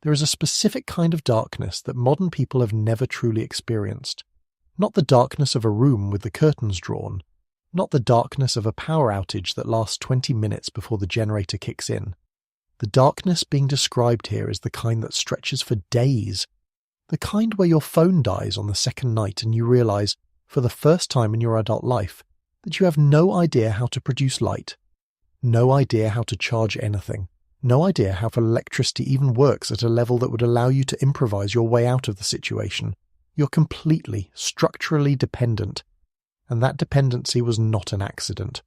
there is a specific kind of darkness that modern people have never truly experienced. Not the darkness of a room with the curtains drawn, not the darkness of a power outage that lasts 20 minutes before the generator kicks in. The darkness being described here is the kind that stretches for days, the kind where your phone dies on the second night and you realise, for the first time in your adult life, that you have no idea how to produce light, no idea how to charge anything, no idea how electricity even works at a level that would allow you to improvise your way out of the situation. You're completely, structurally dependent, and that dependency was not an accident.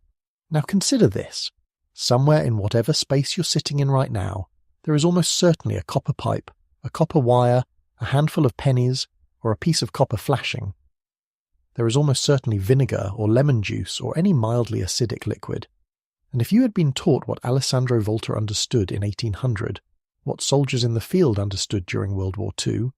Now consider this. Somewhere in whatever space you're sitting in right now, there is almost certainly a copper pipe, a copper wire, a handful of pennies, or a piece of copper flashing. There is almost certainly vinegar or lemon juice or any mildly acidic liquid. And if you had been taught what Alessandro Volta understood in 1800, what soldiers in the field understood during World War II,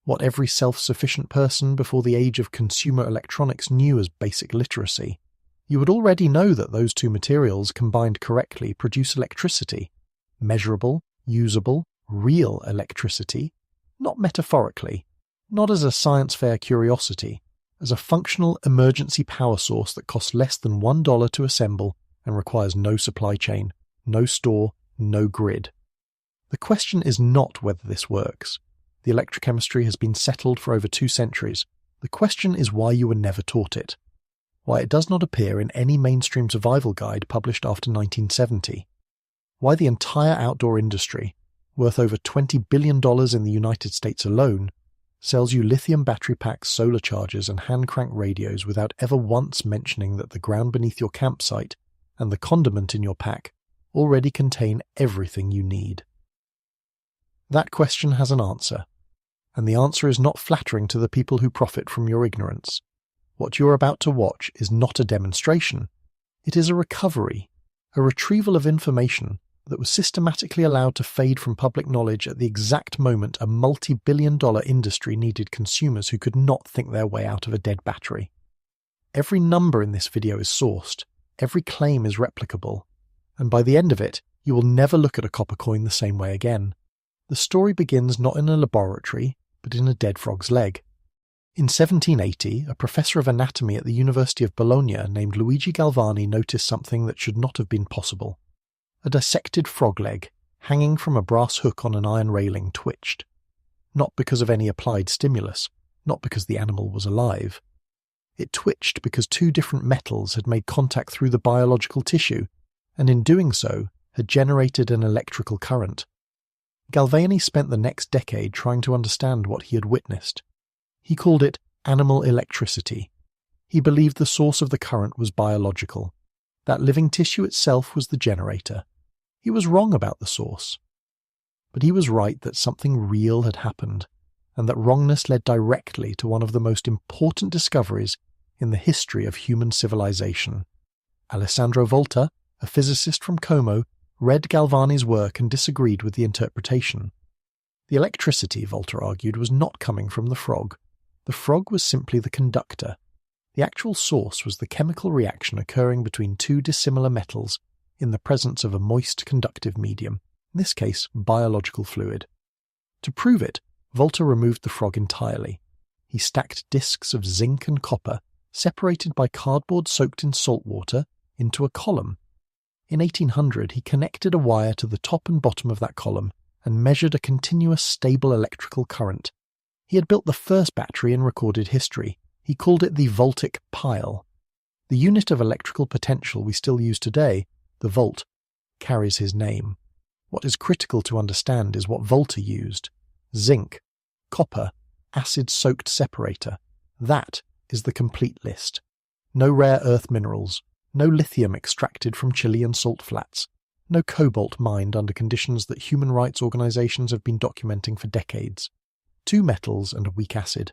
what every self-sufficient person before the age of consumer electronics knew as basic literacy, you would already know that those two materials combined correctly produce electricity, measurable, usable, real electricity, not metaphorically, not as a science fair curiosity, as a functional emergency power source that costs less than $1 to assemble and requires no supply chain, no store, no grid. The question is not whether this works. The electrochemistry has been settled for over 2 centuries. The question is why you were never taught it. Why it does not appear in any mainstream survival guide published after 1970. Why the entire outdoor industry, worth over $20 billion in the United States alone, sells you lithium battery packs, solar chargers and hand-crank radios without ever once mentioning that the ground beneath your campsite and the condiment in your pack already contain everything you need. That question has an answer, and the answer is not flattering to the people who profit from your ignorance. What you're about to watch is not a demonstration. It is a recovery, a retrieval of information that was systematically allowed to fade from public knowledge at the exact moment a multi-billion-dollar industry needed consumers who could not think their way out of a dead battery. Every number in this video is sourced, every claim is replicable, and by the end of it, you will never look at a copper coin the same way again. The story begins not in a laboratory, but in a dead frog's leg. In 1780, a professor of anatomy at the University of Bologna named Luigi Galvani noticed something that should not have been possible. A dissected frog leg, hanging from a brass hook on an iron railing, twitched. Not because of any applied stimulus, not because the animal was alive. It twitched because 2 different metals had made contact through the biological tissue, and in doing so, had generated an electrical current. Galvani spent the next decade trying to understand what he had witnessed. He called it animal electricity. He believed the source of the current was biological. That living tissue itself was the generator. He was wrong about the source. But he was right that something real had happened, and that wrongness led directly to one of the most important discoveries in the history of human civilization. Alessandro Volta, a physicist from Como, read Galvani's work and disagreed with the interpretation. The electricity, Volta argued, was not coming from the frog. The frog was simply the conductor. The actual source was the chemical reaction occurring between 2 dissimilar metals in the presence of a moist conductive medium, in this case biological fluid. To prove it, Volta removed the frog entirely. He stacked discs of zinc and copper, separated by cardboard soaked in salt water, into a column. In 1800, he connected a wire to the top and bottom of that column and measured a continuous stable electrical current. He had built the first battery in recorded history. He called it the voltic pile. The unit of electrical potential we still use today, the volt, carries his name. What is critical to understand is what Volta used. Zinc, copper, acid-soaked separator. That is the complete list. No rare earth minerals, no lithium extracted from Chilean salt flats, no cobalt mined under conditions that human rights organizations have been documenting for decades. 2 metals and a weak acid.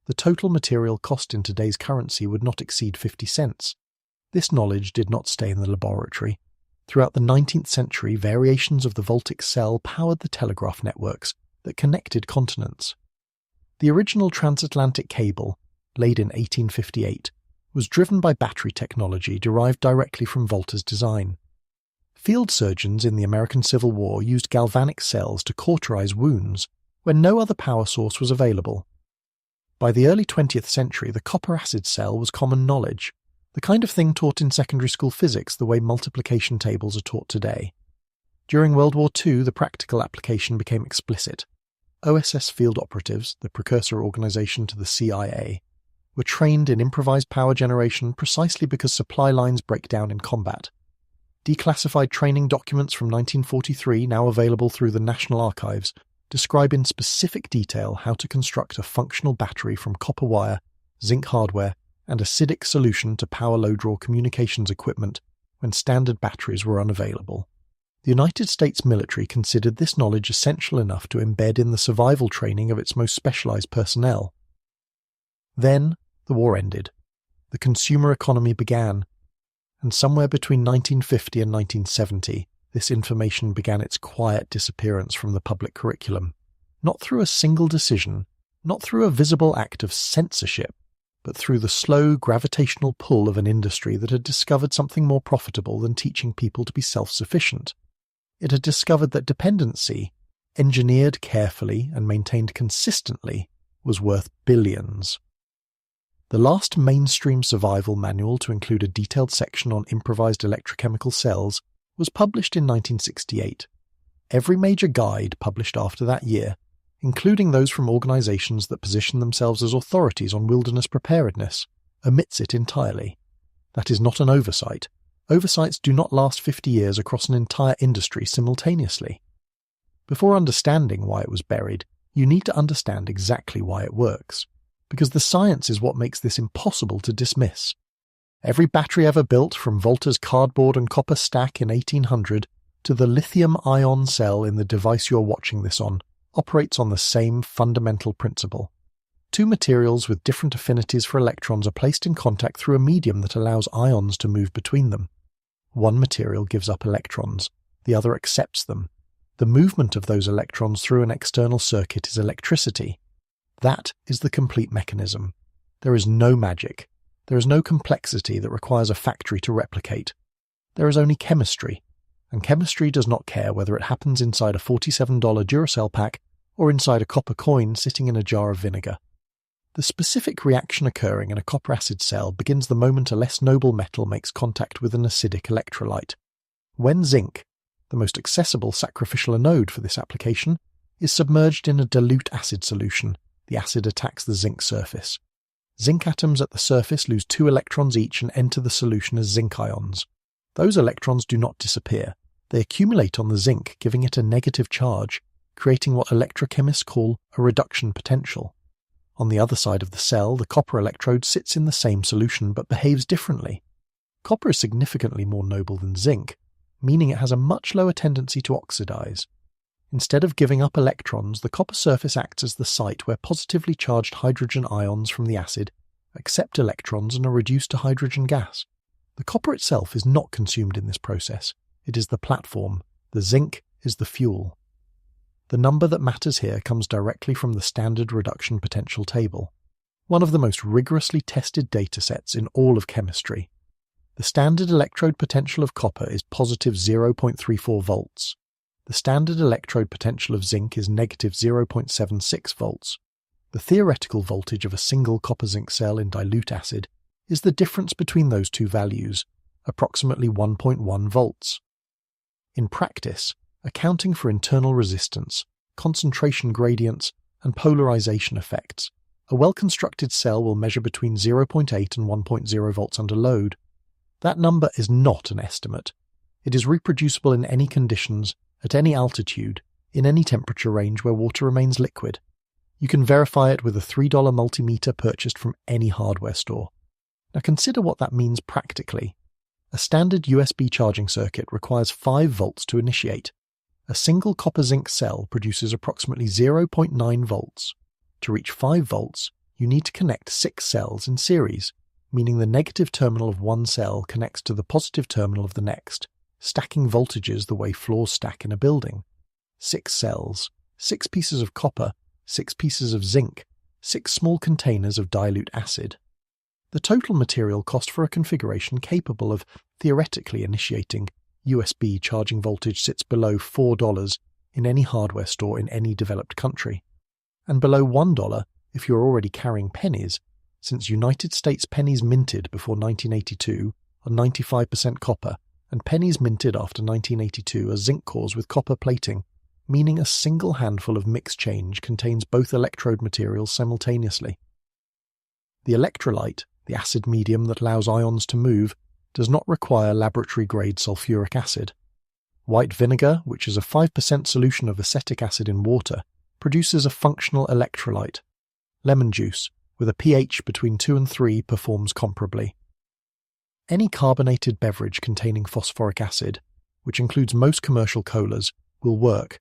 The total material cost in today's currency would not exceed 50 cents. This knowledge did not stay in the laboratory. Throughout the 19th century, variations of the voltic cell powered the telegraph networks that connected continents. The original transatlantic cable, laid in 1858, was driven by battery technology derived directly from Volta's design. Field surgeons in the American Civil War used galvanic cells to cauterize wounds when no other power source was available. By the early 20th century, the copper acid cell was common knowledge, the kind of thing taught in secondary school physics the way multiplication tables are taught today. During World War II, the practical application became explicit. OSS field operatives, the precursor organization to the CIA, were trained in improvised power generation precisely because supply lines break down in combat. Declassified training documents from 1943, now available through the National Archives, describe in specific detail how to construct a functional battery from copper wire, zinc hardware, and acidic solution to power low-draw communications equipment when standard batteries were unavailable. The United States military considered this knowledge essential enough to embed in the survival training of its most specialized personnel. Then, the war ended. The consumer economy began, and somewhere between 1950 and 1970, this information began its quiet disappearance from the public curriculum, not through a single decision, not through a visible act of censorship, but through the slow gravitational pull of an industry that had discovered something more profitable than teaching people to be self-sufficient. It had discovered that dependency, engineered carefully and maintained consistently, was worth billions. The last mainstream survival manual to include a detailed section on improvised electrochemical cells was published in 1968. Every major guide published after that year, including those from organizations that position themselves as authorities on wilderness preparedness, omits it entirely. That is not an oversight. Oversights do not last 50 years across an entire industry simultaneously. Before understanding why it was buried, you need to understand exactly why it works, because the science is what makes this impossible to dismiss. Every battery ever built, from Volta's cardboard and copper stack in 1800 to the lithium-ion cell in the device you're watching this on, operates on the same fundamental principle. Two materials with different affinities for electrons are placed in contact through a medium that allows ions to move between them. One material gives up electrons, the other accepts them. The movement of those electrons through an external circuit is electricity. That is the complete mechanism. There is no magic. There is no complexity that requires a factory to replicate. There is only chemistry, and chemistry does not care whether it happens inside a $47 Duracell pack or inside a copper coin sitting in a jar of vinegar. The specific reaction occurring in a copper acid cell begins the moment a less noble metal makes contact with an acidic electrolyte. When zinc, the most accessible sacrificial anode for this application, is submerged in a dilute acid solution, the acid attacks the zinc surface. Zinc atoms at the surface lose 2 electrons each and enter the solution as zinc ions. Those electrons do not disappear. They accumulate on the zinc, giving it a negative charge, creating what electrochemists call a reduction potential. On the other side of the cell, the copper electrode sits in the same solution but behaves differently. Copper is significantly more noble than zinc, meaning it has a much lower tendency to oxidize. Instead of giving up electrons, the copper surface acts as the site where positively charged hydrogen ions from the acid accept electrons and are reduced to hydrogen gas. The copper itself is not consumed in this process. It is the platform. The zinc is the fuel. The number that matters here comes directly from the standard reduction potential table, one of the most rigorously tested datasets in all of chemistry. The standard electrode potential of copper is positive 0.34 volts. The standard electrode potential of zinc is negative 0.76 volts. The theoretical voltage of a single copper-zinc cell in dilute acid is the difference between those two values, approximately 1.1 volts. In practice, accounting for internal resistance, concentration gradients, and polarization effects, a well-constructed cell will measure between 0.8 and 1.0 volts under load. That number is not an estimate. It is reproducible in any conditions, at any altitude, in any temperature range where water remains liquid. You can verify it with a $3 multimeter purchased from any hardware store. Now consider what that means practically. A standard USB charging circuit requires 5 volts to initiate. A single copper-zinc cell produces approximately 0.9 volts. To reach 5 volts, you need to connect 6 cells in series, meaning the negative terminal of one cell connects to the positive terminal of the next, stacking voltages the way floors stack in a building. 6 cells, 6 pieces of copper, 6 pieces of zinc, 6 small containers of dilute acid. The total material cost for a configuration capable of theoretically initiating USB charging voltage sits below $4 in any hardware store in any developed country, and below $1 if you're already carrying pennies, since United States pennies minted before 1982 are 95% copper, and pennies minted after 1982 are zinc cores with copper plating, meaning a single handful of mixed change contains both electrode materials simultaneously. The electrolyte, the acid medium that allows ions to move, does not require laboratory-grade sulfuric acid. White vinegar, which is a 5% solution of acetic acid in water, produces a functional electrolyte. Lemon juice, with a pH between 2 and 3, performs comparably. Any carbonated beverage containing phosphoric acid, which includes most commercial colas, will work.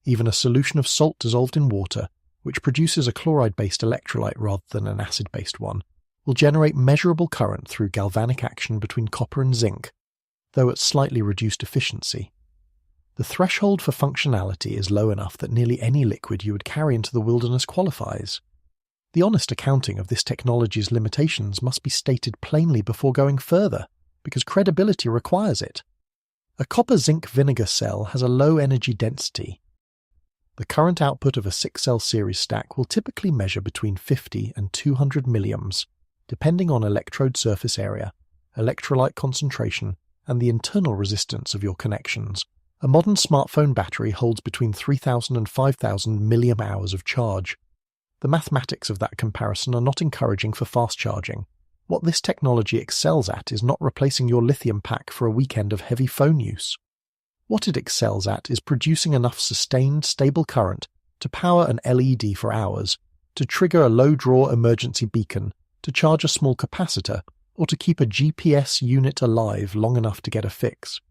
Even a solution of salt dissolved in water, which produces a chloride-based electrolyte rather than an acid-based one, will generate measurable current through galvanic action between copper and zinc, though at slightly reduced efficiency. The threshold for functionality is low enough that nearly any liquid you would carry into the wilderness qualifies. The honest accounting of this technology's limitations must be stated plainly before going further, because credibility requires it. A copper-zinc vinegar cell has a low energy density. The current output of a 6-cell series stack will typically measure between 50 and 200 milliamps, depending on electrode surface area, electrolyte concentration, and the internal resistance of your connections. A modern smartphone battery holds between 3,000 and 5,000 milliamp hours of charge. The mathematics of that comparison are not encouraging for fast charging. What this technology excels at is not replacing your lithium pack for a weekend of heavy phone use. What it excels at is producing enough sustained, stable current to power an LED for hours, to trigger a low-draw emergency beacon, to charge a small capacitor, or to keep a GPS unit alive long enough to get a fix.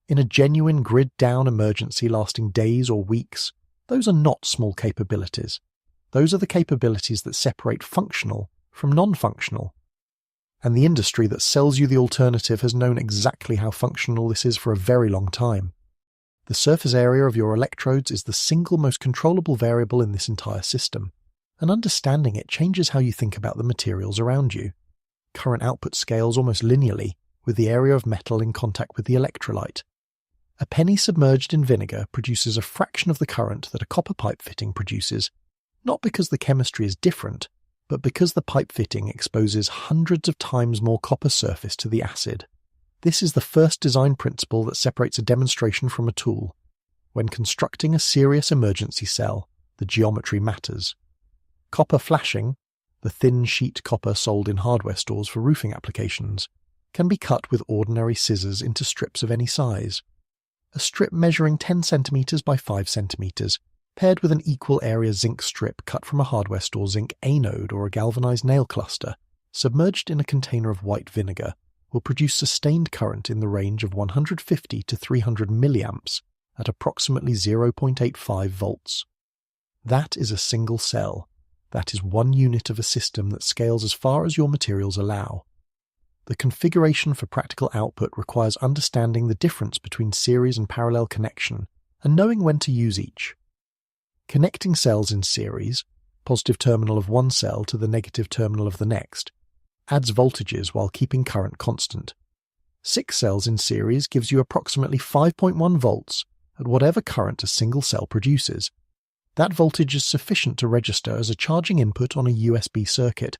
In a genuine grid-down emergency lasting days or weeks, those are not small capabilities. Those are the capabilities that separate functional from non-functional. And the industry that sells you the alternative has known exactly how functional this is for a very long time. The surface area of your electrodes is the single most controllable variable in this entire system, and understanding it changes how you think about the materials around you. Current output scales almost linearly with the area of metal in contact with the electrolyte. A penny submerged in vinegar produces a fraction of the current that a copper pipe fitting produces, not because the chemistry is different, but because the pipe fitting exposes hundreds of times more copper surface to the acid. This is the first design principle that separates a demonstration from a tool. When constructing a serious emergency cell, the geometry matters. Copper flashing, the thin sheet copper sold in hardware stores for roofing applications, can be cut with ordinary scissors into strips of any size. A strip measuring 10 cm by 5 cm, paired with an equal area zinc strip cut from a hardware store zinc anode or a galvanized nail cluster, submerged in a container of white vinegar, will produce sustained current in the range of 150 to 300 milliamps at approximately 0.85 volts. That is a single cell. That is one unit of a system that scales as far as your materials allow. The configuration for practical output requires understanding the difference between series and parallel connection, and knowing when to use each. Connecting cells in series, positive terminal of one cell to the negative terminal of the next, adds voltages while keeping current constant. 6 cells in series gives you approximately 5.1 volts at whatever current a single cell produces. That voltage is sufficient to register as a charging input on a USB circuit,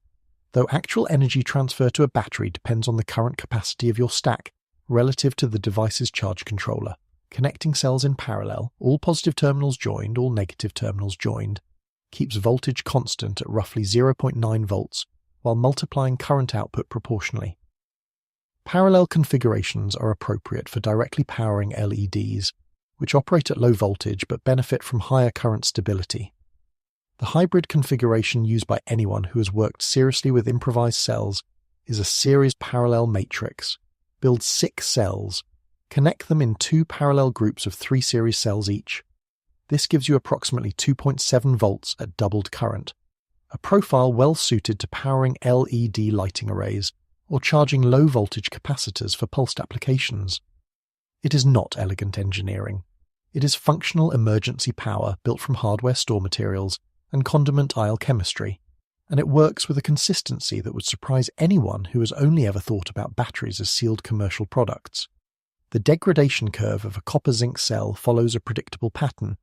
though actual energy transfer to a battery depends on the current capacity of your stack relative to the device's charge controller. Connecting cells in parallel, all positive terminals joined, all negative terminals joined, keeps voltage constant at roughly 0.9 volts, while multiplying current output proportionally. Parallel configurations are appropriate for directly powering LEDs, which operate at low voltage but benefit from higher current stability. The hybrid configuration used by anyone who has worked seriously with improvised cells is a series parallel matrix. Build 6 cells, connect them in 2 parallel groups of 3 series cells each. This gives you approximately 2.7 volts at doubled current, a profile well suited to powering LED lighting arrays or charging low-voltage capacitors for pulsed applications. It is not elegant engineering. It is functional emergency power built from hardware store materials and condiment aisle chemistry, and it works with a consistency that would surprise anyone who has only ever thought about batteries as sealed commercial products. The degradation curve of a copper-zinc cell follows a predictable pattern.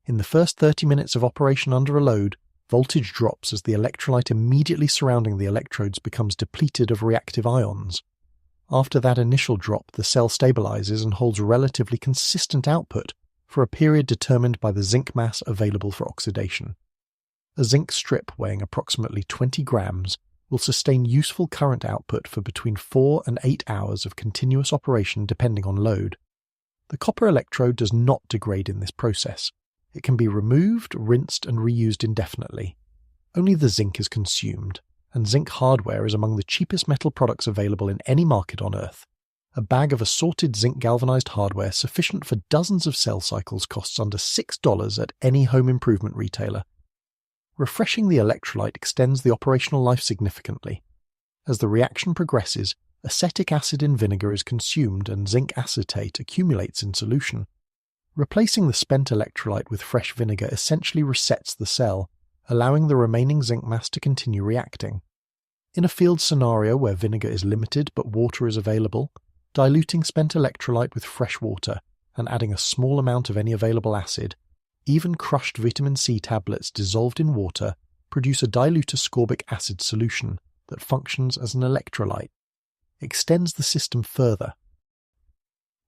In the first 30 minutes of operation under a load, voltage drops as the electrolyte immediately surrounding the electrodes becomes depleted of reactive ions. After that initial drop, the cell stabilizes and holds relatively consistent output for a period determined by the zinc mass available for oxidation. A zinc strip weighing approximately 20 grams will sustain useful current output for between 4 and 8 hours of continuous operation depending on load. The copper electrode does not degrade in this process. It can be removed, rinsed, and reused indefinitely. Only the zinc is consumed, and zinc hardware is among the cheapest metal products available in any market on Earth. A bag of assorted zinc galvanized hardware sufficient for dozens of cell cycles costs under $6 at any home improvement retailer. Refreshing the electrolyte extends the operational life significantly. As the reaction progresses, acetic acid in vinegar is consumed and zinc acetate accumulates in solution. Replacing the spent electrolyte with fresh vinegar essentially resets the cell, allowing the remaining zinc mass to continue reacting. In a field scenario where vinegar is limited but water is available, diluting spent electrolyte with fresh water and adding a small amount of any available acid, even crushed vitamin C tablets dissolved in water produce a dilute ascorbic acid solution that functions as an electrolyte. It extends the system further.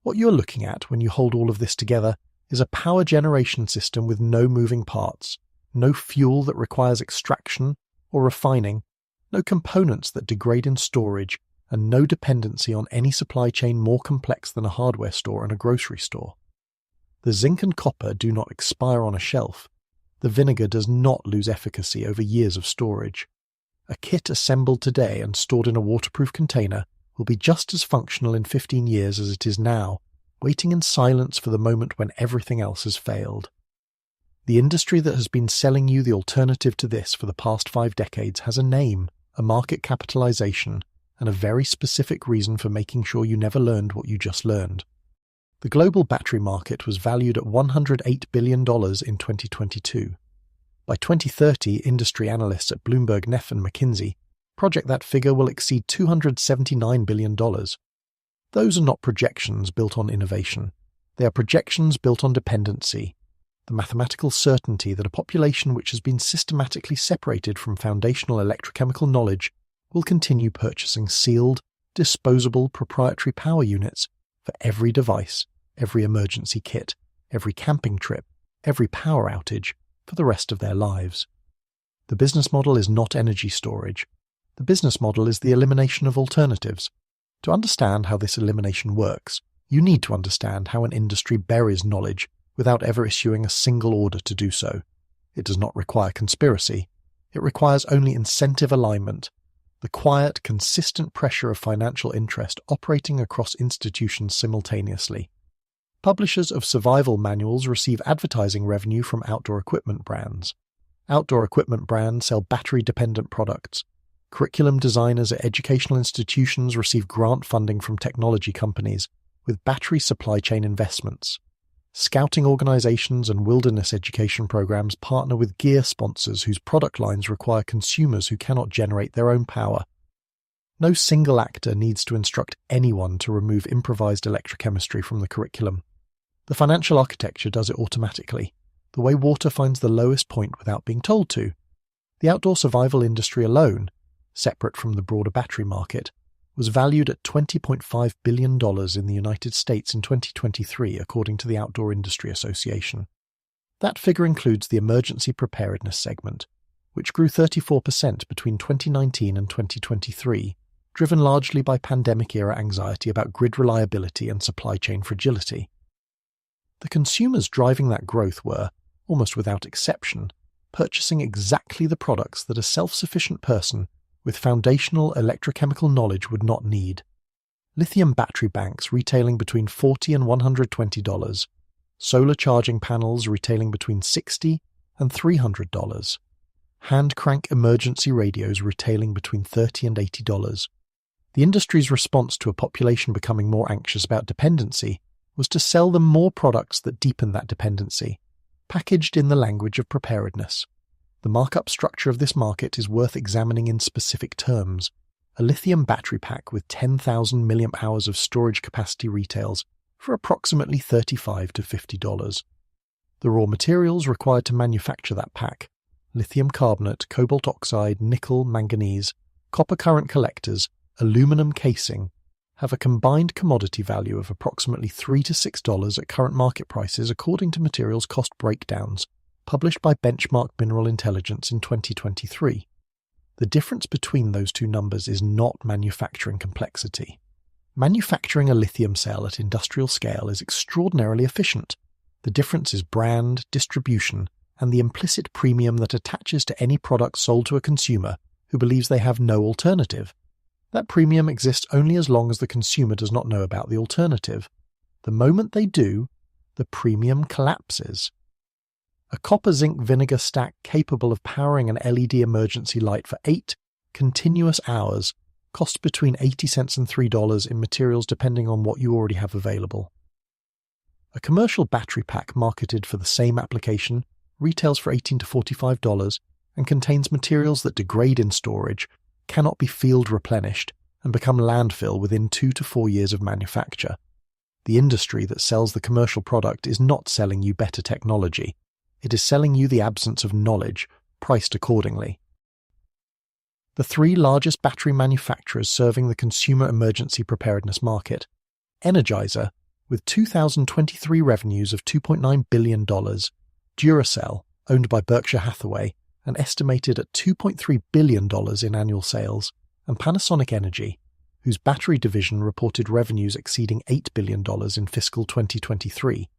What you're looking at when you hold all of this together is a power generation system with no moving parts, no fuel that requires extraction or refining, no components that degrade in storage, and no dependency on any supply chain more complex than a hardware store and a grocery store. The zinc and copper do not expire on a shelf. The vinegar does not lose efficacy over years of storage. A kit assembled today and stored in a waterproof container will be just as functional in 15 years as it is now, waiting in silence for the moment when everything else has failed. The industry that has been selling you the alternative to this for the past 5 decades has a name, a market capitalization, and a very specific reason for making sure you never learned what you just learned. The global battery market was valued at $108 billion in 2022. By 2030, industry analysts at Bloomberg, Neff and McKinsey project that figure will exceed $279 billion. Those are not projections built on innovation. They are projections built on dependency, the mathematical certainty that a population which has been systematically separated from foundational electrochemical knowledge will continue purchasing sealed, disposable proprietary power units for every device, every emergency kit, every camping trip, every power outage for the rest of their lives. The business model is not energy storage. The business model is the elimination of alternatives. To understand how this elimination works, you need to understand how an industry buries knowledge without ever issuing a single order to do so. It does not require conspiracy. It requires only incentive alignment, the quiet, consistent pressure of financial interest operating across institutions simultaneously. Publishers of survival manuals receive advertising revenue from outdoor equipment brands. Outdoor equipment brands sell battery-dependent products. Curriculum designers at educational institutions receive grant funding from technology companies with battery supply chain investments. Scouting organizations and wilderness education programs partner with gear sponsors whose product lines require consumers who cannot generate their own power. No single actor needs to instruct anyone to remove improvised electrochemistry from the curriculum. The financial architecture does it automatically, the way water finds the lowest point without being told to. The outdoor survival industry alone, separate from the broader battery market, was valued at $20.5 billion in the United States in 2023, according to the Outdoor Industry Association. That figure includes the emergency preparedness segment, which grew 34% between 2019 and 2023, driven largely by pandemic-era anxiety about grid reliability and supply chain fragility. The consumers driving that growth were, almost without exception, purchasing exactly the products that a self-sufficient person with foundational electrochemical knowledge would not need. Lithium battery banks retailing between $40 and $120, solar charging panels retailing between $60 and $300, hand crank emergency radios retailing between $30 and $80. The industry's response to a population becoming more anxious about dependency was to sell them more products that deepen that dependency, packaged in the language of preparedness. The markup structure of this market is worth examining in specific terms. A lithium battery pack with 10,000 mAh of storage capacity retails for approximately $35 to $50. The raw materials required to manufacture that pack, lithium carbonate, cobalt oxide, nickel, manganese, copper current collectors, aluminum casing, have a combined commodity value of approximately $3 to $6 at current market prices according to materials cost breakdowns published by Benchmark Mineral Intelligence in 2023. The difference between those two numbers is not manufacturing complexity. Manufacturing a lithium cell at industrial scale is extraordinarily efficient. The difference is brand, distribution, and the implicit premium that attaches to any product sold to a consumer who believes they have no alternative. That premium exists only as long as the consumer does not know about the alternative. The moment they do, the premium collapses. A copper-zinc vinegar stack capable of powering an LED emergency light for 8 continuous hours costs between 80 cents and $3 in materials depending on what you already have available. A commercial battery pack marketed for the same application retails for $18 to $45 and contains materials that degrade in storage, cannot be field replenished, and become landfill within 2 to 4 years of manufacture. The industry that sells the commercial product is not selling you better technology. It is selling you the absence of knowledge, priced accordingly. The 3 largest battery manufacturers serving the consumer emergency preparedness market: Energizer, with 2023 revenues of $2.9 billion, Duracell, owned by Berkshire Hathaway, and estimated at $2.3 billion in annual sales, and Panasonic Energy, whose battery division reported revenues exceeding $8 billion in fiscal 2023,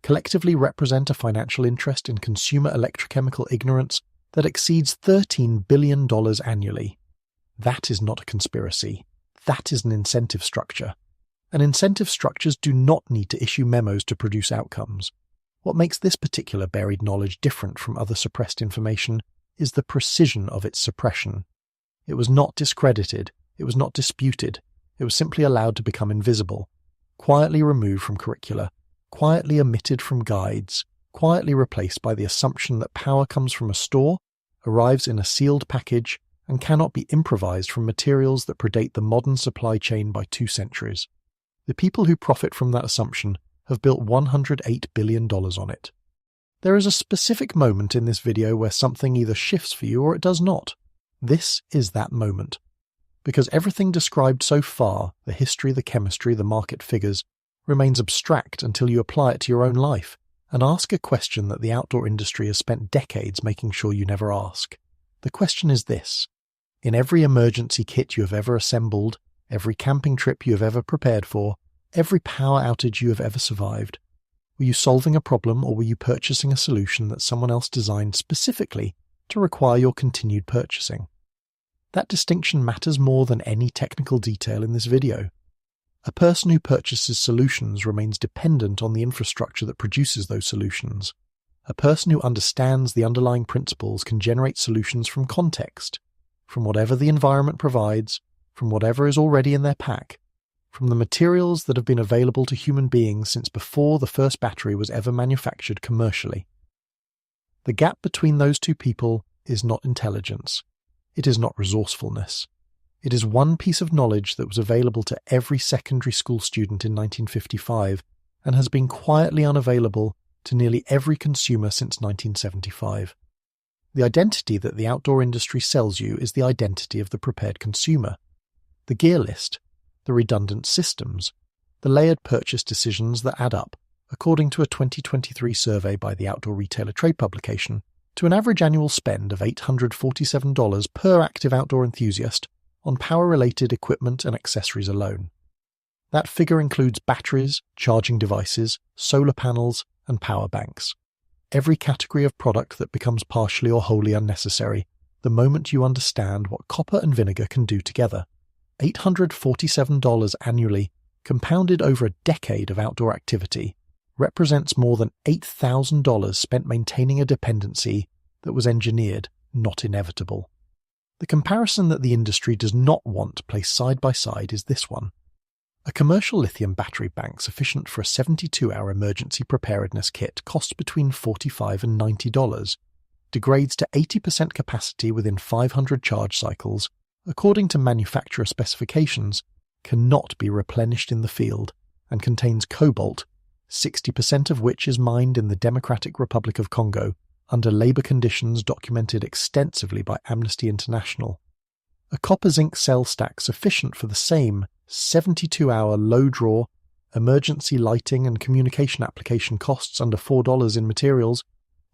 collectively represent a financial interest in consumer electrochemical ignorance that exceeds $13 billion annually. That is not a conspiracy. That is an incentive structure. And incentive structures do not need to issue memos to produce outcomes. What makes this particular buried knowledge different from other suppressed information is the precision of its suppression. It was not discredited, it was not disputed, it was simply allowed to become invisible, quietly removed from curricula, quietly omitted from guides, quietly replaced by the assumption that power comes from a store, arrives in a sealed package, and cannot be improvised from materials that predate the modern supply chain by 2 centuries. The people who profit from that assumption have built $108 billion on it. There is a specific moment in this video where something either shifts for you or it does not. This is that moment. Because everything described so far, the history, the chemistry, the market figures, remains abstract until you apply it to your own life and ask a question that the outdoor industry has spent decades making sure you never ask. The question is this: in every emergency kit you have ever assembled, every camping trip you have ever prepared for, every power outage you have ever survived, were you solving a problem or were you purchasing a solution that someone else designed specifically to require your continued purchasing? That distinction matters more than any technical detail in this video. A person who purchases solutions remains dependent on the infrastructure that produces those solutions. A person who understands the underlying principles can generate solutions from context, from whatever the environment provides, from whatever is already in their pack, from the materials that have been available to human beings since before the first battery was ever manufactured commercially. The gap between those two people is not intelligence. It is not resourcefulness. It is one piece of knowledge that was available to every secondary school student in 1955 and has been quietly unavailable to nearly every consumer since 1975. The identity that the outdoor industry sells you is the identity of the prepared consumer. The gear list, the redundant systems, the layered purchase decisions that add up, according to a 2023 survey by the Outdoor Retailer Trade publication, to an average annual spend of $847 per active outdoor enthusiast on power-related equipment and accessories alone. That figure includes batteries, charging devices, solar panels, and power banks. Every category of product that becomes partially or wholly unnecessary the moment you understand what copper and vinegar can do together. $847 annually, compounded over a decade of outdoor activity, represents more than $8,000 spent maintaining a dependency that was engineered, not inevitable. The comparison that the industry does not want placed side by side is this one. A commercial lithium battery bank sufficient for a 72-hour emergency preparedness kit costs between $45 and $90, degrades to 80% capacity within 500 charge cycles, according to manufacturer specifications, cannot be replenished in the field, and contains cobalt, 60% of which is mined in the Democratic Republic of Congo under labour conditions documented extensively by Amnesty International. A copper-zinc cell stack sufficient for the same 72-hour low-draw, emergency lighting and communication application costs under $4 in materials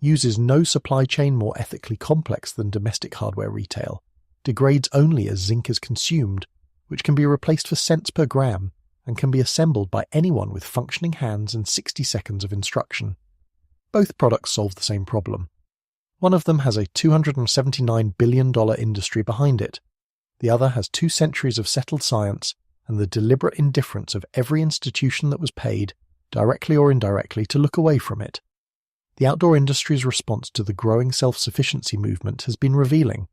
uses no supply chain more ethically complex than domestic hardware retail, degrades only as zinc is consumed, which can be replaced for cents per gram, and can be assembled by anyone with functioning hands and 60 seconds of instruction. Both products solve the same problem. One of them has a $279 billion industry behind it. The other has 2 centuries of settled science and the deliberate indifference of every institution that was paid, directly or indirectly, to look away from it. The outdoor industry's response to the growing self-sufficiency movement has been revealing.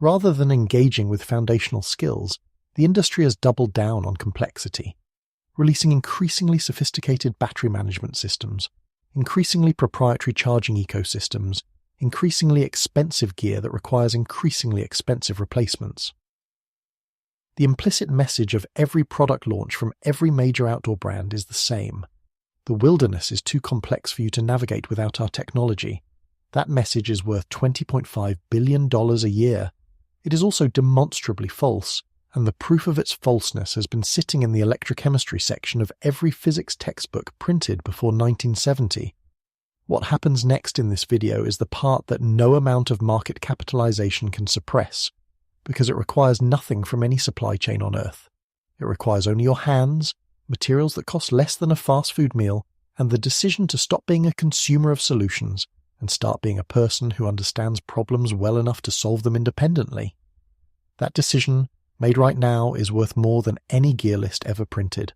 Rather than engaging with foundational skills, the industry has doubled down on complexity, releasing increasingly sophisticated battery management systems, increasingly proprietary charging ecosystems, increasingly expensive gear that requires increasingly expensive replacements. The implicit message of every product launch from every major outdoor brand is the same. The wilderness is too complex for you to navigate without our technology. That message is worth $20.5 billion a year. It is also demonstrably false, and the proof of its falseness has been sitting in the electrochemistry section of every physics textbook printed before 1970. What happens next in this video is the part that no amount of market capitalization can suppress, because it requires nothing from any supply chain on Earth. It requires only your hands, materials that cost less than a fast food meal, and the decision to stop being a consumer of solutions and start being a person who understands problems well enough to solve them independently. That decision, made right now, is worth more than any gear list ever printed.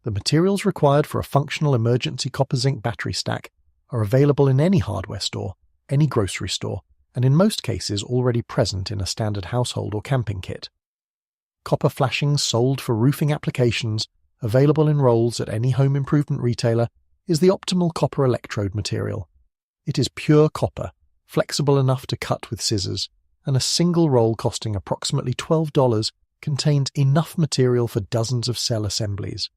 The materials required for a functional emergency copper-zinc battery stack are available in any hardware store, any grocery store, and in most cases already present in a standard household or camping kit. Copper flashings sold for roofing applications, available in rolls at any home improvement retailer, is the optimal copper electrode material. It is pure copper, flexible enough to cut with scissors, and a single roll costing approximately $12 contains enough material for dozens of cell assemblies.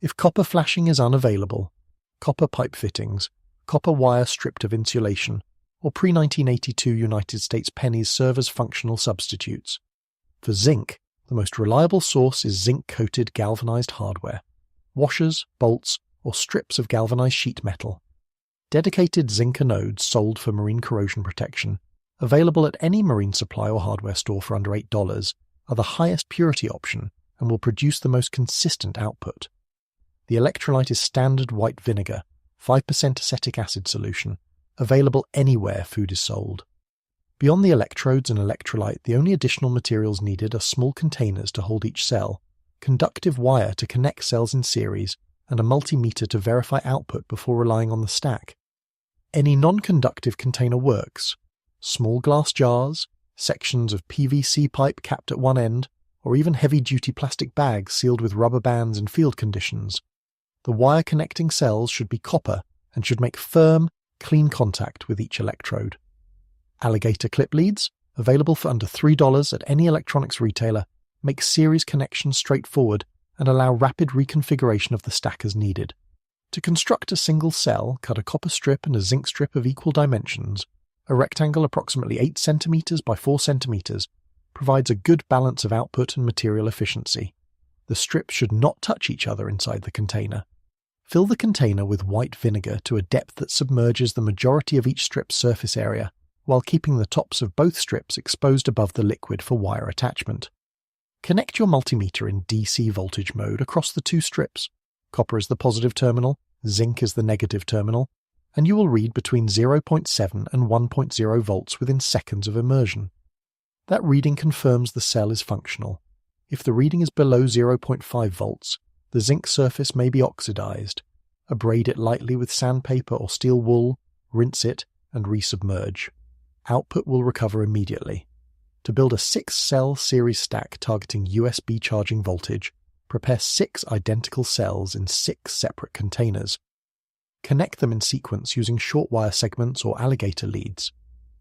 If copper flashing is unavailable, copper pipe fittings, copper wire stripped of insulation, or pre-1982 United States pennies serve as functional substitutes. For zinc, the most reliable source is zinc-coated galvanized hardware, washers, bolts, or strips of galvanized sheet metal. Dedicated zinc anodes sold for marine corrosion protection, available at any marine supply or hardware store for under $8, are the highest purity option and will produce the most consistent output. The electrolyte is standard white vinegar, 5% acetic acid solution, available anywhere food is sold. Beyond the electrodes and electrolyte, the only additional materials needed are small containers to hold each cell, conductive wire to connect cells in series, and a multimeter to verify output before relying on the stack. Any non-conductive container works. Small glass jars, sections of PVC pipe capped at one end, or even heavy-duty plastic bags sealed with rubber bands in field conditions. The wire connecting cells should be copper and should make firm, clean contact with each electrode. Alligator clip leads, available for under $3 at any electronics retailer, make series connections straightforward and allow rapid reconfiguration of the stack as needed. To construct a single cell, cut a copper strip and a zinc strip of equal dimensions. A rectangle approximately 8 cm by 4 cm provides a good balance of output and material efficiency. The strips should not touch each other inside the container. Fill the container with white vinegar to a depth that submerges the majority of each strip's surface area, while keeping the tops of both strips exposed above the liquid for wire attachment. Connect your multimeter in DC voltage mode across the 2 strips. Copper is the positive terminal, zinc is the negative terminal, and you will read between 0.7 and 1.0 volts within seconds of immersion. That reading confirms the cell is functional. If the reading is below 0.5 volts, the zinc surface may be oxidized. Abrade it lightly with sandpaper or steel wool, rinse it, and resubmerge. Output will recover immediately. To build a 6-cell series stack targeting USB charging voltage, prepare 6 identical cells in 6 separate containers. Connect them in sequence using short wire segments or alligator leads.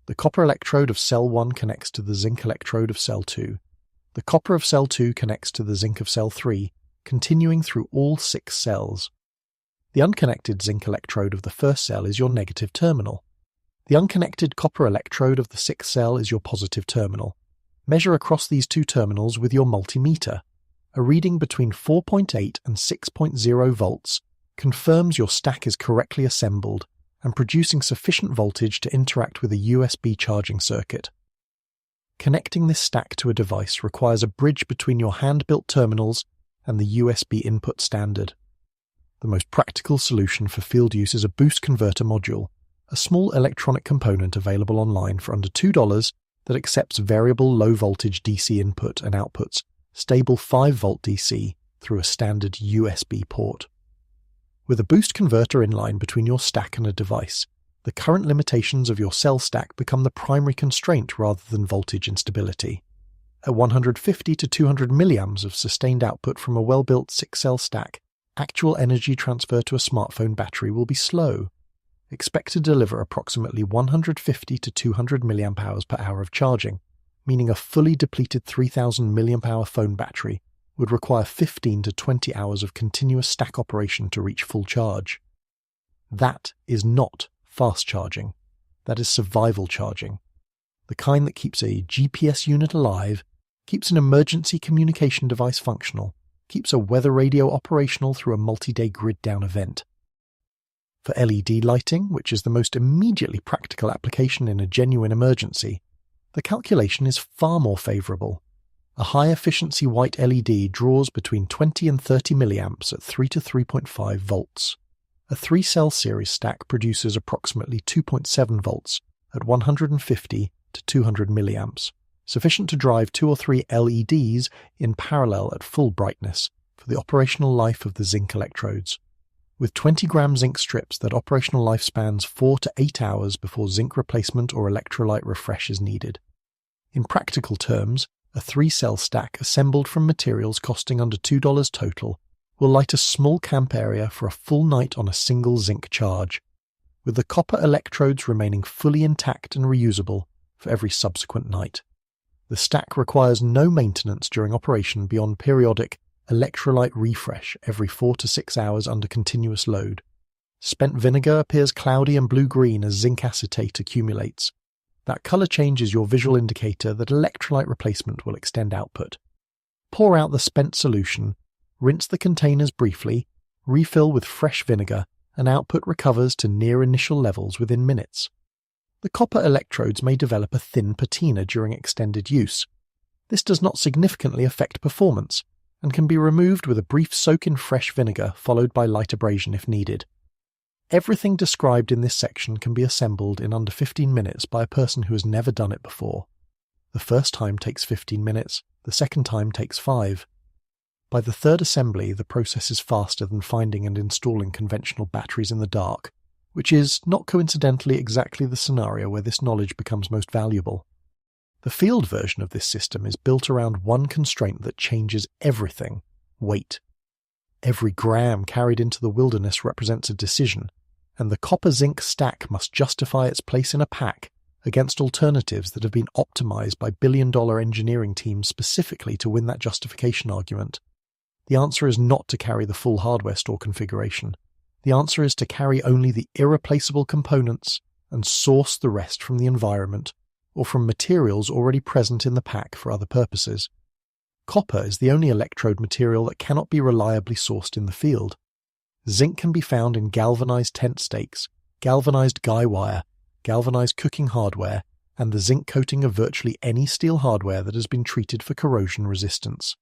The copper electrode of cell 1 connects to the zinc electrode of cell 2. The copper of cell 2 connects to the zinc of cell 3, continuing through all 6 cells. The unconnected zinc electrode of the first cell is your negative terminal. The unconnected copper electrode of the 6th cell is your positive terminal. Measure across these 2 terminals with your multimeter. A reading between 4.8 and 6.0 volts confirms your stack is correctly assembled and producing sufficient voltage to interact with a USB charging circuit. Connecting this stack to a device requires a bridge between your hand-built terminals and the USB input standard. The most practical solution for field use is a boost converter module, a small electronic component available online for under $2 that accepts variable low-voltage DC input and outputs stable 5-volt DC through a standard USB port. With a boost converter inline between your stack and a device, the current limitations of your cell stack become the primary constraint rather than voltage instability. At 150 to 200 milliamps of sustained output from a well-built 6-cell stack, actual energy transfer to a smartphone battery will be slow. Expect to deliver approximately 150 to 200 milliamp hours per hour of charging, meaning a fully depleted 3000 milliamp hour phone battery would require 15 to 20 hours of continuous stack operation to reach full charge. That is not fast charging. That is survival charging. The kind that keeps a GPS unit alive, keeps an emergency communication device functional, keeps a weather radio operational through a multi-day grid-down event. For LED lighting, which is the most immediately practical application in a genuine emergency, the calculation is far more favourable. A high-efficiency white LED draws between 20 and 30 milliamps at 3 to 3.5 volts. A 3-cell series stack produces approximately 2.7 volts at 150 to 200 milliamps, sufficient to drive 2 or 3 LEDs in parallel at full brightness for the operational life of the zinc electrodes. With 20-gram zinc strips, that operational life spans 4 to 8 hours before zinc replacement or electrolyte refresh is needed. In practical terms, a 3-cell stack assembled from materials costing under $2 total will light a small camp area for a full night on a single zinc charge, with the copper electrodes remaining fully intact and reusable for every subsequent night. The stack requires no maintenance during operation beyond periodic electrolyte refresh every 4 to 6 hours under continuous load. Spent vinegar appears cloudy and blue-green as zinc acetate accumulates. That colour change is your visual indicator that electrolyte replacement will extend output. Pour out the spent solution, rinse the containers briefly, refill with fresh vinegar, and output recovers to near initial levels within minutes. The copper electrodes may develop a thin patina during extended use. This does not significantly affect performance, and can be removed with a brief soak in fresh vinegar followed by light abrasion if needed. Everything described in this section can be assembled in under 15 minutes by a person who has never done it before. The first time takes 15 minutes, the second time takes 5. By the third assembly, the process is faster than finding and installing conventional batteries in the dark, which is, not coincidentally, exactly the scenario where this knowledge becomes most valuable. The field version of this system is built around one constraint that changes everything: weight. Every gram carried into the wilderness represents a decision, and the copper-zinc stack must justify its place in a pack against alternatives that have been optimized by billion-dollar engineering teams specifically to win that justification argument. The answer is not to carry the full hardware store configuration. The answer is to carry only the irreplaceable components and source the rest from the environment or from materials already present in the pack for other purposes. Copper is the only electrode material that cannot be reliably sourced in the field. Zinc can be found in galvanized tent stakes, galvanized guy wire, galvanized cooking hardware, and the zinc coating of virtually any steel hardware that has been treated for corrosion resistance.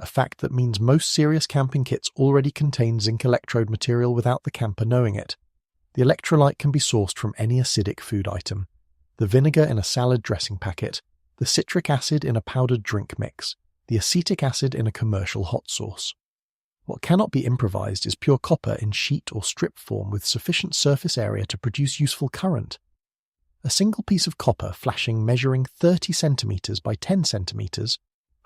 A fact that means most serious camping kits already contain zinc electrode material without the camper knowing it. The electrolyte can be sourced from any acidic food item: the vinegar in a salad dressing packet, the citric acid in a powdered drink mix, the acetic acid in a commercial hot sauce. What cannot be improvised is pure copper in sheet or strip form with sufficient surface area to produce useful current. A single piece of copper flashing measuring 30 centimeters by 10 centimeters,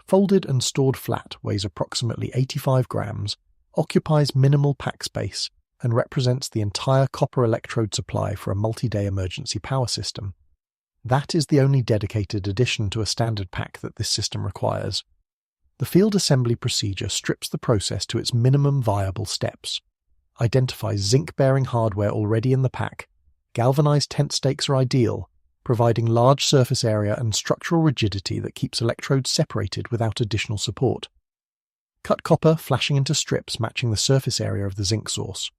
folded and stored flat, weighs approximately 85 grams, occupies minimal pack space, and represents the entire copper electrode supply for a multi-day emergency power system. That is the only dedicated addition to a standard pack that this system requires. The field assembly procedure strips the process to its minimum viable steps, identifies zinc-bearing hardware already in the pack. Galvanized tent stakes are ideal, providing large surface area and structural rigidity that keeps electrodes separated without additional support. Cut copper flashing into strips matching the surface area of the zinc source.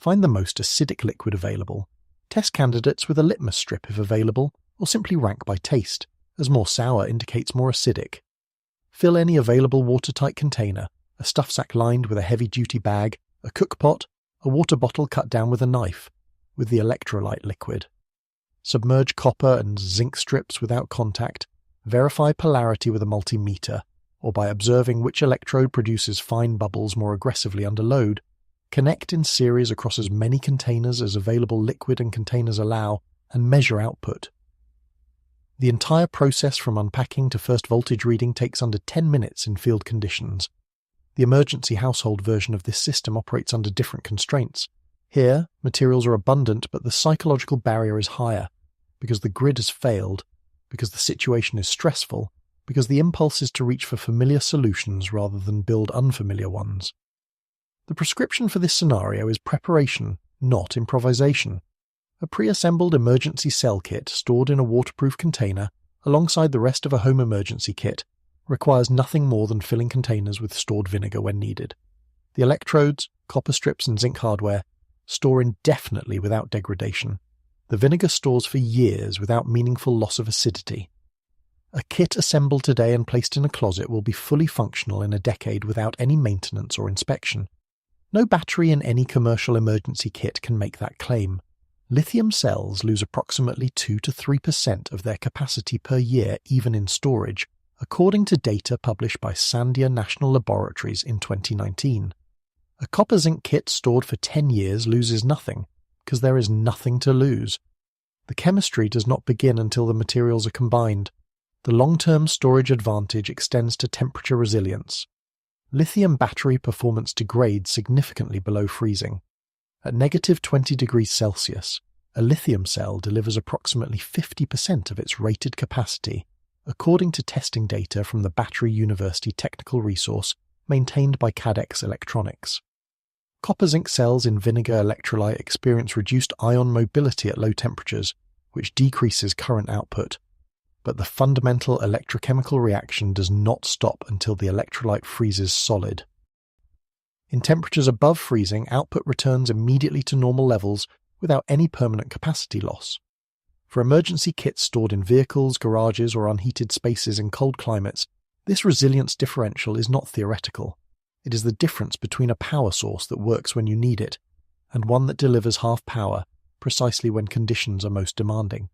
Find the most acidic liquid available. Test candidates with a litmus strip if available, or simply rank by taste, as more sour indicates more acidic. Fill any available watertight container, a stuff sack lined with a heavy-duty bag, a cook pot, a water bottle cut down with a knife, with the electrolyte liquid. Submerge copper and zinc strips without contact. Verify polarity with a multimeter, or by observing which electrode produces fine bubbles more aggressively under load. Connect in series across as many containers as available liquid and containers allow, and measure output. The entire process from unpacking to first voltage reading takes under 10 minutes in field conditions. The emergency household version of this system operates under different constraints. Here, materials are abundant, but the psychological barrier is higher, because the grid has failed, because the situation is stressful, because the impulse is to reach for familiar solutions rather than build unfamiliar ones. The prescription for this scenario is preparation, not improvisation. A pre-assembled emergency cell kit stored in a waterproof container, alongside the rest of a home emergency kit, requires nothing more than filling containers with stored vinegar when needed. The electrodes, copper strips and zinc hardware store indefinitely without degradation. The vinegar stores for years without meaningful loss of acidity. A kit assembled today and placed in a closet will be fully functional in a decade without any maintenance or inspection. No battery in any commercial emergency kit can make that claim. Lithium cells lose approximately 2 to 3% of their capacity per year even in storage, according to data published by Sandia National Laboratories in 2019. A copper-zinc kit stored for 10 years loses nothing, because there is nothing to lose. The chemistry does not begin until the materials are combined. The long-term storage advantage extends to temperature resilience. Lithium battery performance degrades significantly below freezing. At negative 20 degrees Celsius, a lithium cell delivers approximately 50% of its rated capacity, according to testing data from the Battery University technical resource maintained by Cadex Electronics. Copper-zinc cells in vinegar electrolyte experience reduced ion mobility at low temperatures, which decreases current output. But the fundamental electrochemical reaction does not stop until the electrolyte freezes solid. In temperatures above freezing, output returns immediately to normal levels without any permanent capacity loss. For emergency kits stored in vehicles, garages, or unheated spaces in cold climates, this resilience differential is not theoretical. It is the difference between a power source that works when you need it and one that delivers half power precisely when conditions are most demanding.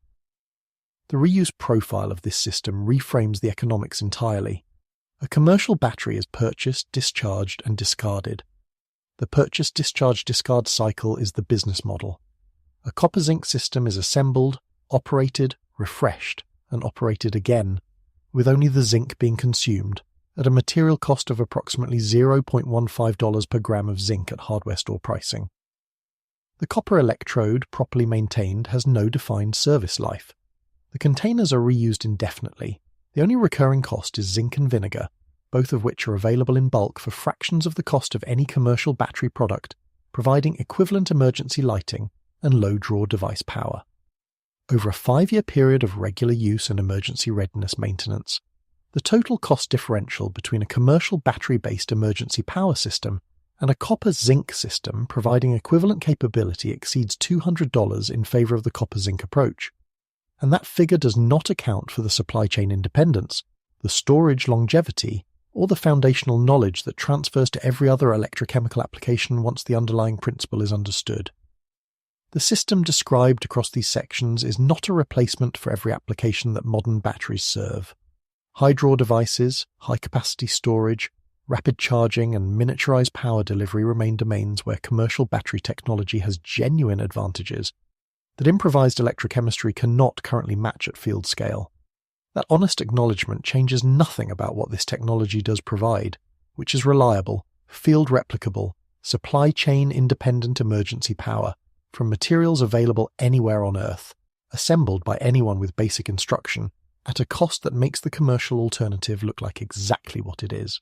The reuse profile of this system reframes the economics entirely. A commercial battery is purchased, discharged, and discarded. The purchase, discharge, discard cycle is the business model. A copper-zinc system is assembled, operated, refreshed, and operated again, with only the zinc being consumed, at a material cost of approximately $0.15 per gram of zinc at hardware store pricing. The copper electrode, properly maintained, has no defined service life. The containers are reused indefinitely. The only recurring cost is zinc and vinegar, both of which are available in bulk for fractions of the cost of any commercial battery product, providing equivalent emergency lighting and low-draw device power. Over a 5-year period of regular use and emergency readiness maintenance, the total cost differential between a commercial battery-based emergency power system and a copper-zinc system providing equivalent capability exceeds $200 in favor of the copper-zinc approach. And that figure does not account for the supply chain independence, the storage longevity, or the foundational knowledge that transfers to every other electrochemical application once the underlying principle is understood. The system described across these sections is not a replacement for every application that modern batteries serve. High-draw devices, high-capacity storage, rapid charging, and miniaturized power delivery remain domains where commercial battery technology has genuine advantages that improvised electrochemistry cannot currently match at field scale. That honest acknowledgement changes nothing about what this technology does provide, which is reliable, field-replicable, supply chain-independent emergency power from materials available anywhere on Earth, assembled by anyone with basic instruction, at a cost that makes the commercial alternative look like exactly what it is.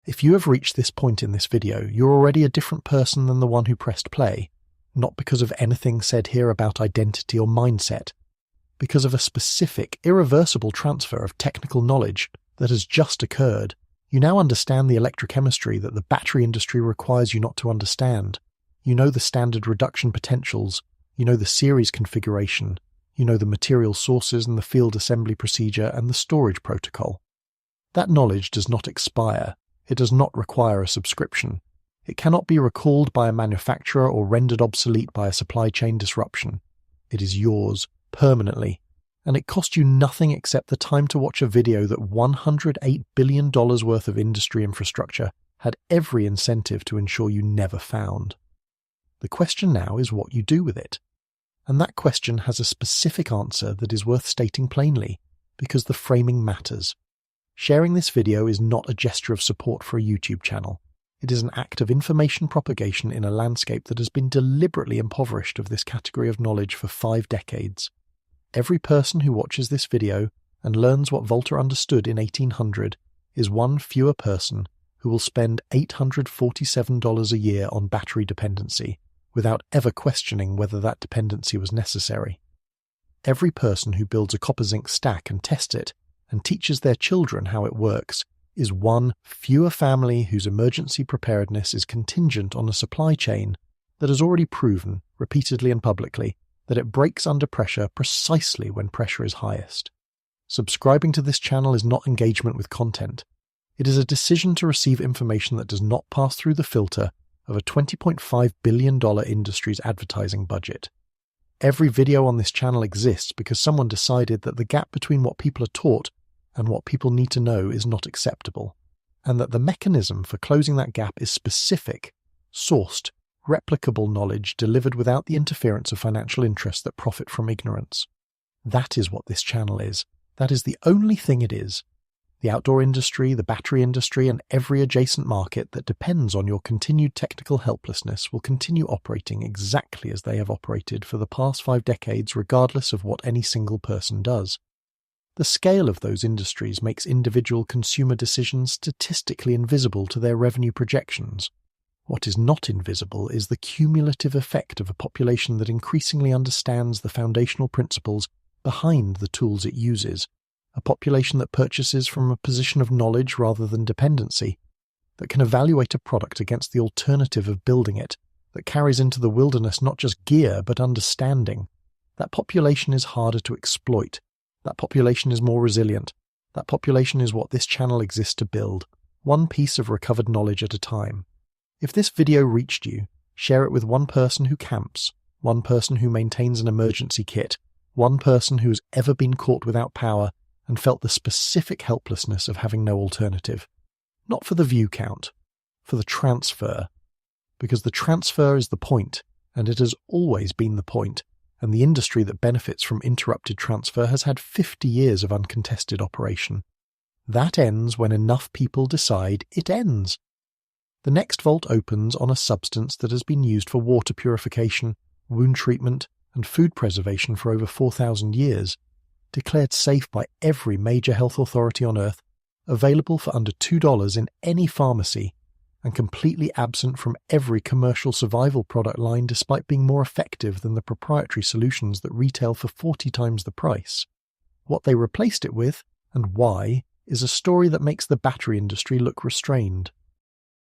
If you have reached this point in this video, you're already a different person than the one who pressed play, not because of anything said here about identity or mindset, because of a specific, irreversible transfer of technical knowledge that has just occurred. You now understand the electrochemistry that the battery industry requires you not to understand. You know the standard reduction potentials, you know the series configuration, you know the material sources and the field assembly procedure and the storage protocol. That knowledge does not expire. It does not require a subscription. It cannot be recalled by a manufacturer or rendered obsolete by a supply chain disruption. It is yours, permanently, and it cost you nothing except the time to watch a video that $108 billion worth of industry infrastructure had every incentive to ensure you never found. The question now is what you do with it. And that question has a specific answer that is worth stating plainly, because the framing matters. Sharing this video is not a gesture of support for a YouTube channel. It is an act of information propagation in a landscape that has been deliberately impoverished of this category of knowledge for 5 decades. Every person who watches this video and learns what Volta understood in 1800 is one fewer person who will spend $847 a year on battery dependency, without ever questioning whether that dependency was necessary. Every person who builds a copper-zinc stack and tests it, and teaches their children how it works, is one fewer family whose emergency preparedness is contingent on a supply chain that has already proven, repeatedly and publicly, that it breaks under pressure precisely when pressure is highest. Subscribing to this channel is not engagement with content. It is a decision to receive information that does not pass through the filter of a $20.5 billion industry's advertising budget. Every video on this channel exists because someone decided that the gap between what people are taught and what people need to know is not acceptable, and that the mechanism for closing that gap is specific, sourced, replicable knowledge delivered without the interference of financial interests that profit from ignorance. That is what this channel is. That is the only thing it is. The outdoor industry, the battery industry, and every adjacent market that depends on your continued technical helplessness will continue operating exactly as they have operated for the past 5 decades, regardless of what any single person does. The scale of those industries makes individual consumer decisions statistically invisible to their revenue projections. What is not invisible is the cumulative effect of a population that increasingly understands the foundational principles behind the tools it uses, a population that purchases from a position of knowledge rather than dependency, that can evaluate a product against the alternative of building it, that carries into the wilderness not just gear but understanding. That population is harder to exploit. That population is more resilient. That population is what this channel exists to build, one piece of recovered knowledge at a time. If this video reached you, share it with one person who camps, one person who maintains an emergency kit, one person who has ever been caught without power and felt the specific helplessness of having no alternative. Not for the view count, for the transfer. Because the transfer is the point, and it has always been the point, and the industry that benefits from interrupted transfer has had 50 years of uncontested operation. That ends when enough people decide it ends. The next vault opens on a substance that has been used for water purification, wound treatment, and food preservation for over 4,000 years, declared safe by every major health authority on Earth, available for under $2 in any pharmacy, and completely absent from every commercial survival product line despite being more effective than the proprietary solutions that retail for 40 times the price. What they replaced it with, and why, is a story that makes the battery industry look restrained.